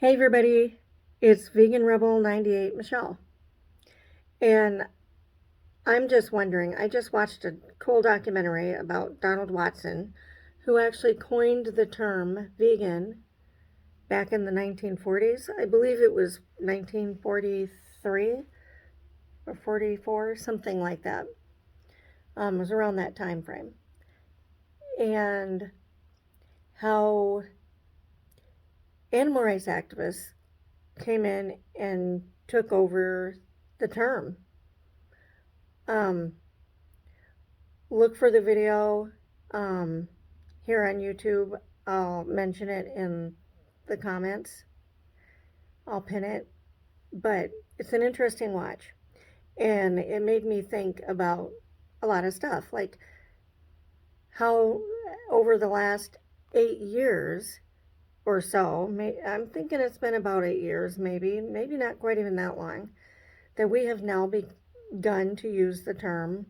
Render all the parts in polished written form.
Hey everybody, it's Vegan Rebel 98 Michelle. And I'm just wondering, I just watched a cool documentary about Donald Watson, who actually coined the term vegan back in the 1940s. I believe it was 1943 or 44, something like that. It was around that time frame. And how animal rights activists came in and took over the term. Um, look for the video um, here on YouTube. I'll mention it in the comments. I'll pin it. But it's an interesting watch. And it made me think about a lot of stuff, like how over the last 8 years or so, I'm thinking it's been about 8 years, maybe not quite even that long, that we have now begun to use the term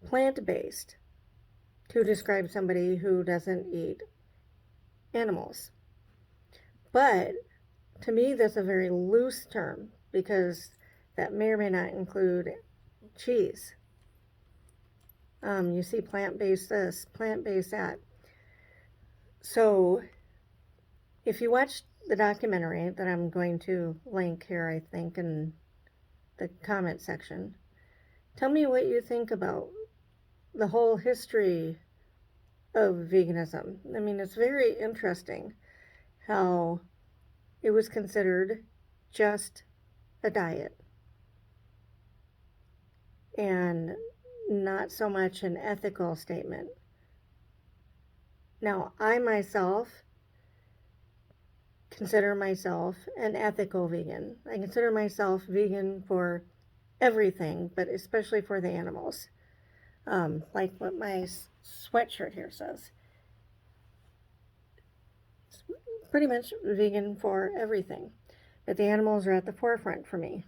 plant-based to describe somebody who doesn't eat animals. But to me, that's a very loose term because that may or may not include cheese. You see plant-based this, plant-based that. So if you watch the documentary that I'm going to link here, I think, in the comment section, tell me what you think about the whole history of veganism. I mean, it's very interesting how it was considered just a diet and not so much an ethical statement. Now, I myself consider myself an ethical vegan. I consider myself vegan for everything, but especially for the animals. Like what my sweatshirt here says. It's pretty much vegan for everything. But the animals are at the forefront for me.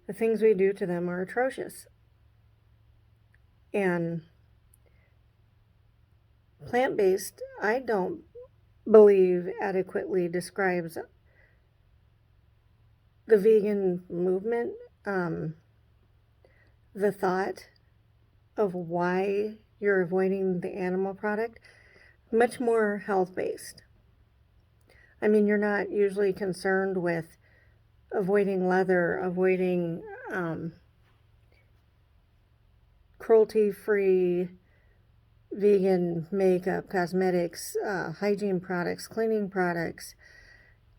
The things we do to them are atrocious. And plant-based, I don't believe adequately describes the vegan movement, the thought of why you're avoiding the animal product, much more health-based. I mean, you're not usually concerned with avoiding leather, avoiding cruelty-free vegan makeup, cosmetics, hygiene products, cleaning products,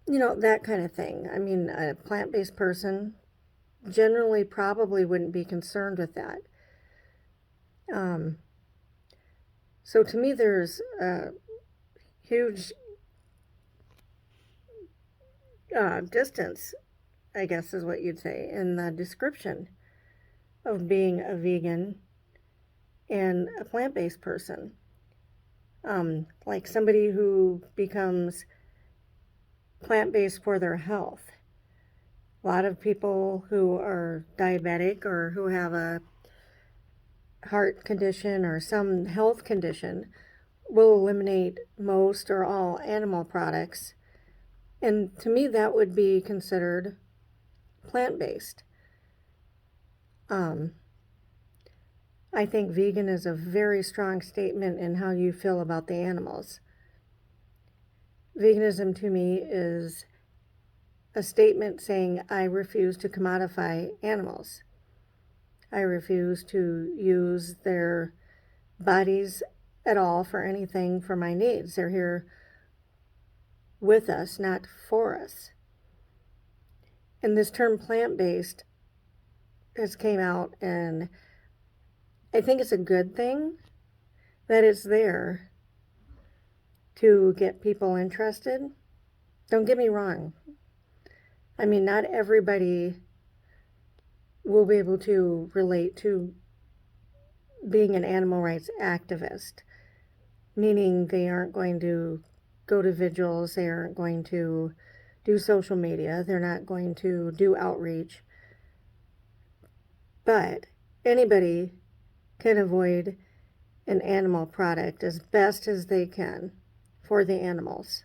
that kind of thing. I mean, a plant-based person generally probably wouldn't be concerned with that. So to me, there's a huge distance, I guess is what you'd say, in the description of being a vegan and a plant-based person. Like somebody who becomes plant-based for their health. A lot of people who are diabetic or who have a heart condition or some health condition will eliminate most or all animal products. And to me, that would be considered plant-based. I think vegan is a very strong statement in how you feel about the animals. Veganism to me is a statement saying I refuse to commodify animals. I refuse to use their bodies at all for anything for my needs. They're here with us, not for us. And this term plant-based has came out, and I think it's a good thing that it's there to get people interested. Don't get me wrong. I mean, not everybody will be able to relate to being an animal rights activist, meaning they aren't going to go to vigils, they aren't going to do social media, they're not going to do outreach. But anybody can avoid an animal product as best as they can for the animals.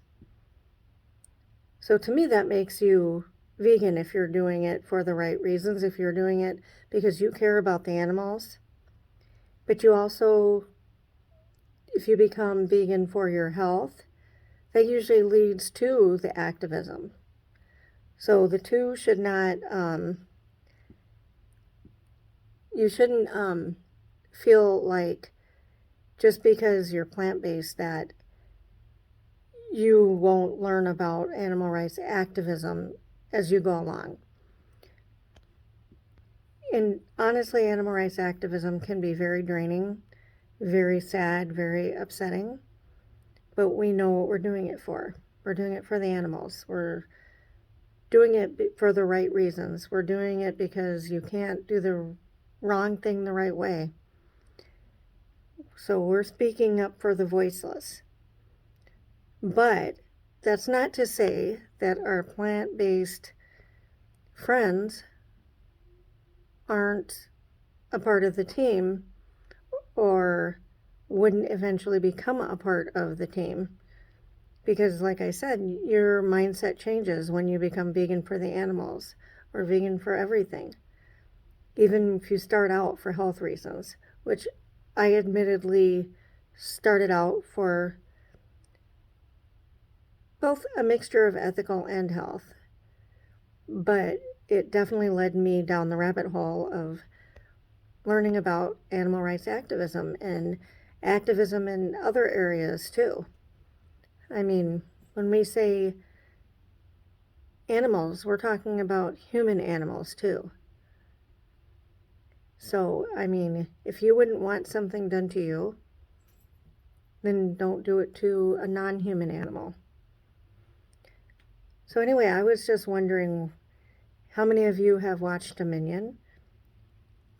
So to me, that makes you vegan if you're doing it for the right reasons, if you're doing it because you care about the animals. But you also, if you become vegan for your health, that usually leads to the activism. So the two should not, you shouldn't feel like just because you're plant-based that you won't learn about animal rights activism as you go along. And honestly, animal rights activism can be very draining, very sad, very upsetting, but we know what we're doing it for. We're doing it for the animals. We're doing it for the right reasons. We're doing it because you can't do the wrong thing the right way. So we're speaking up for the voiceless. But that's not to say that our plant-based friends aren't a part of the team or wouldn't eventually become a part of the team. Because like I said, your mindset changes when you become vegan for the animals or vegan for everything. Even if you start out for health reasons, which I admittedly started out for both a mixture of ethical and health. But it definitely led me down the rabbit hole of learning about animal rights activism and activism in other areas too. I mean, when we say animals, we're talking about human animals too. So, I mean, if you wouldn't want something done to you, then don't do it to a non-human animal. So anyway, I was just wondering how many of you have watched Dominion?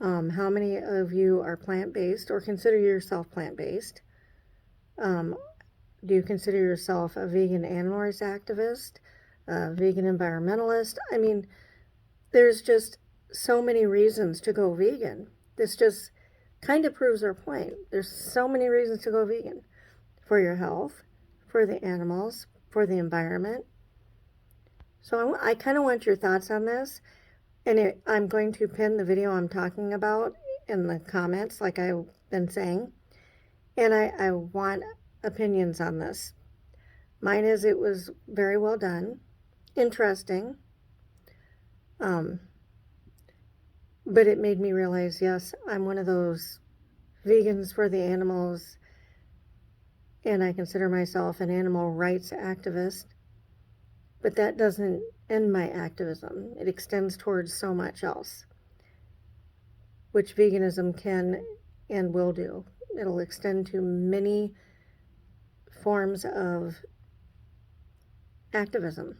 How many of you are plant-based or consider yourself plant-based? Do you consider yourself a vegan animal rights activist, a vegan environmentalist? I mean, there's just so many reasons to go vegan. This just kind of proves our point. There's so many reasons to go vegan for your health, for the animals, for the environment. So I kind of want your thoughts on this. And I'm going to pin the video I'm talking about in the comments, like I've been saying. And I want opinions on this. Mine is it was very well done, interesting, but it made me realize, yes, I'm one of those vegans for the animals, and I consider myself an animal rights activist. But that doesn't end my activism. It extends towards so much else, which veganism can and will do. It'll extend to many forms of activism.